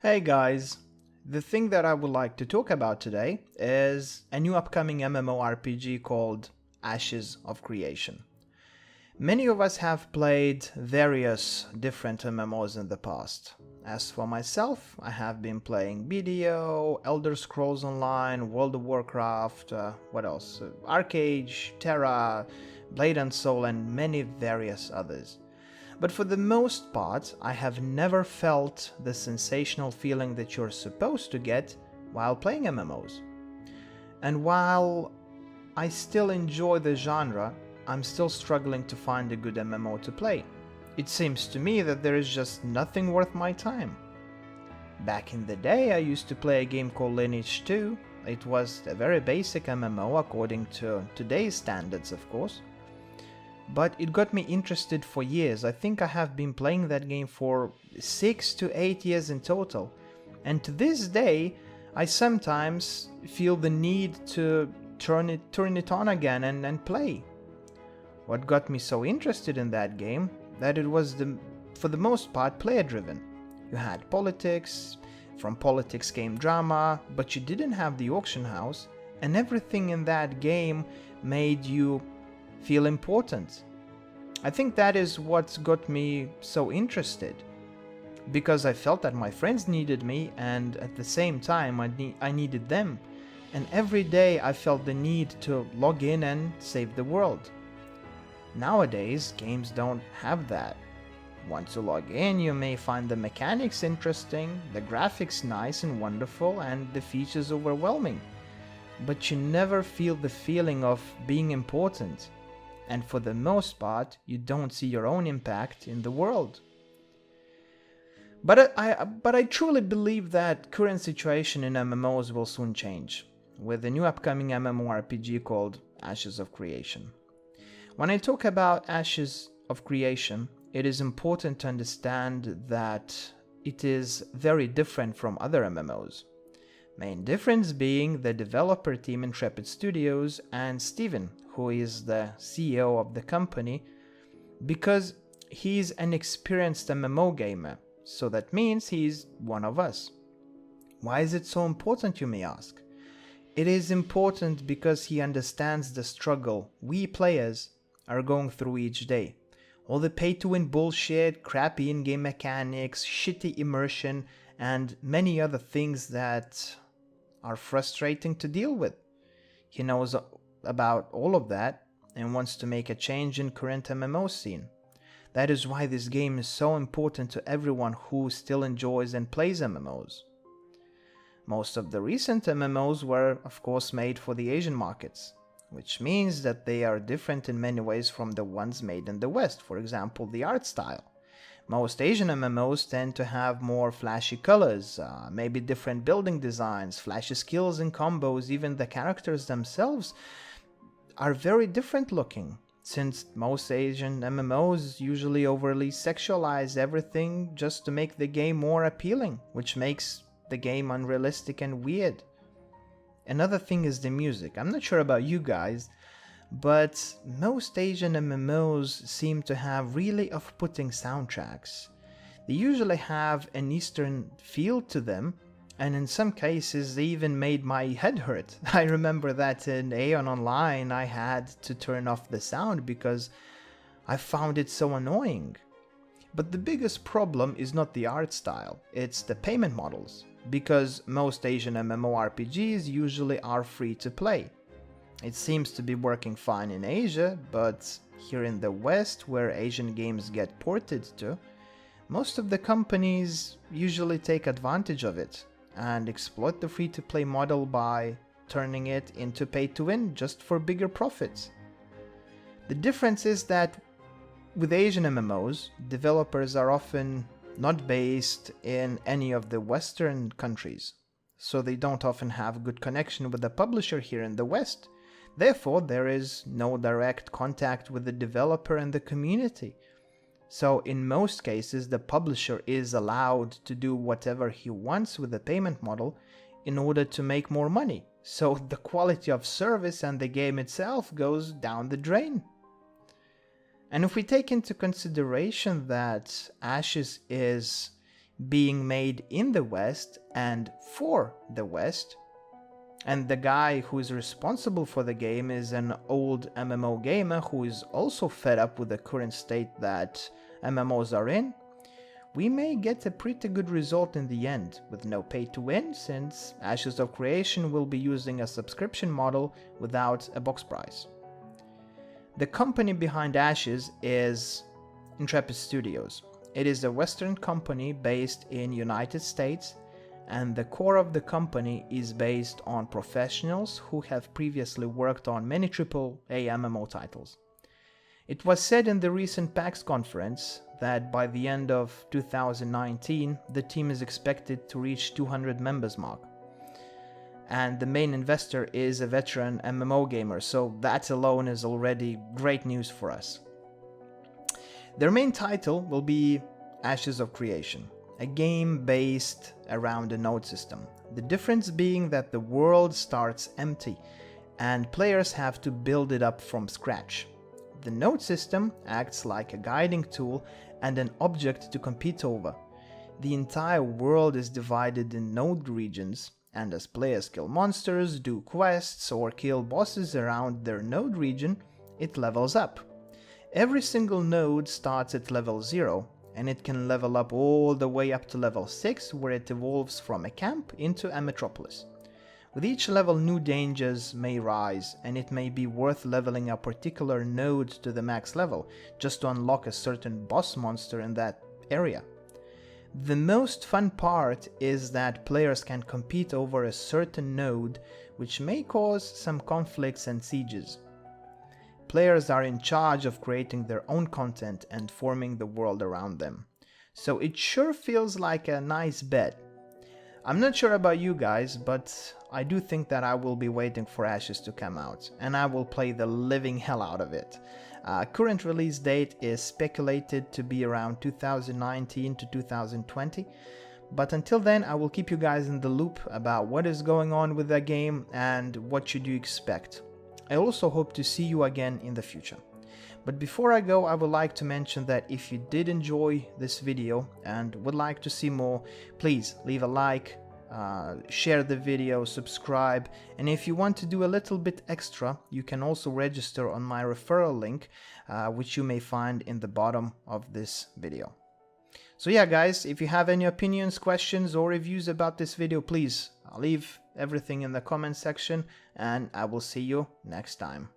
Hey guys, the thing that I would like to talk about today is a new upcoming MMORPG called Ashes of Creation. Many of us have played various different MMOs in the past. As for myself, I have been playing BDO, Elder Scrolls Online, World of Warcraft, what else? Arcade, Terra, Blade and Soul, and many various others. But for the most part, I have never felt the sensational feeling that you're supposed to get while playing MMOs. And while I still enjoy the genre, I'm still struggling to find a good MMO to play. It seems to me that there is just nothing worth my time. Back in the day, I used to play a game called Lineage 2. It was a very basic MMO according to today's standards, of course. But it got me interested for years. I think I have been playing that game for 6 to 8 years in total. And to this day, I sometimes feel the need to turn it on again and play. What got me so interested in that game, that it was for the most part player driven. You had politics, from politics came drama, but you didn't have the auction house, and everything in that game made you feel important. I think that is what got me so interested, because I felt that my friends needed me and at the same time I needed them, and every day I felt the need to log in and save the world. Nowadays, games don't have that. Once you log in, you may find the mechanics interesting, the graphics nice and wonderful, and the features overwhelming, but you never feel the feeling of being important. And for the most part, you don't see your own impact in the world. But I truly believe that current situation in MMOs will soon change, with a new upcoming MMORPG called Ashes of Creation. When I talk about Ashes of Creation, it is important to understand that it is very different from other MMOs. Main difference being the developer team Intrepid Studios and Steven, who is the CEO of the company, because he's an experienced MMO gamer, so that means he's one of us. Why is it so important, you may ask? It is important because he understands the struggle we players are going through each day. All the pay-to-win bullshit, crappy in-game mechanics, shitty immersion, and many other things that are frustrating to deal with. He knows about all of that and wants to make a change in current MMO scene. That is why this game is so important to everyone who still enjoys and plays MMOs. Most of the recent MMOs were, of course, made for the Asian markets, which means that they are different in many ways from the ones made in the West, for example, the art style. Most Asian MMOs tend to have more flashy colors, maybe different building designs, flashy skills and combos. Even the characters themselves are very different looking, since most Asian MMOs usually overly sexualize everything just to make the game more appealing, which makes the game unrealistic and weird. Another thing is the music. I'm not sure about you guys, but most Asian MMOs seem to have really off-putting soundtracks. They usually have an Eastern feel to them, and in some cases they even made my head hurt. I remember that in Aeon Online I had to turn off the sound because I found it so annoying. But the biggest problem is not the art style, it's the payment models, because most Asian MMORPGs usually are free to play. It seems to be working fine in Asia, but here in the West, where Asian games get ported to, most of the companies usually take advantage of it and exploit the free-to-play model by turning it into pay-to-win just for bigger profits. The difference is that with Asian MMOs, developers are often not based in any of the Western countries, so they don't often have good connection with the publisher here in the West. Therefore, there is no direct contact with the developer and the community. So in most cases, the publisher is allowed to do whatever he wants with the payment model in order to make more money. So the quality of service and the game itself goes down the drain. And if we take into consideration that Ashes is being made in the West and for the West. And the guy who is responsible for the game is an old MMO gamer who is also fed up with the current state that MMOs are in. We may get a pretty good result in the end, with no pay to win, since Ashes of Creation will be using a subscription model without a box price. The company behind Ashes is Intrepid Studios. It is a Western company based in United States, and the core of the company is based on professionals who have previously worked on many AAA MMO titles. It was said in the recent PAX conference that by the end of 2019 the team is expected to reach 200 members mark. And the main investor is a veteran MMO gamer, so that alone is already great news for us. Their main title will be Ashes of Creation, a game based around a node system. The difference being that the world starts empty and players have to build it up from scratch. The node system acts like a guiding tool and an object to compete over. The entire world is divided in node regions, and as players kill monsters, do quests, or kill bosses around their node region, it levels up. Every single node starts at level 0, and it can level up all the way up to level 6, where it evolves from a camp into a metropolis. With each level, new dangers may rise, and it may be worth leveling a particular node to the max level, just to unlock a certain boss monster in that area. The most fun part is that players can compete over a certain node, which may cause some conflicts and sieges. Players are in charge of creating their own content and forming the world around them. So it sure feels like a nice bet. I'm not sure about you guys, but I do think that I will be waiting for Ashes to come out, and I will play the living hell out of it. Current release date is speculated to be around 2019 to 2020, but until then I will keep you guys in the loop about what is going on with the game and what should you expect. I also hope to see you again in the future. But before I go, I would like to mention that if you did enjoy this video and would like to see more, please leave a like, share the video, subscribe, and if you want to do a little bit extra, you can also register on my referral link, which you may find in the bottom of this video. So yeah guys, if you have any opinions, questions or reviews about this video, please leave everything in the comment section, and I will see you next time.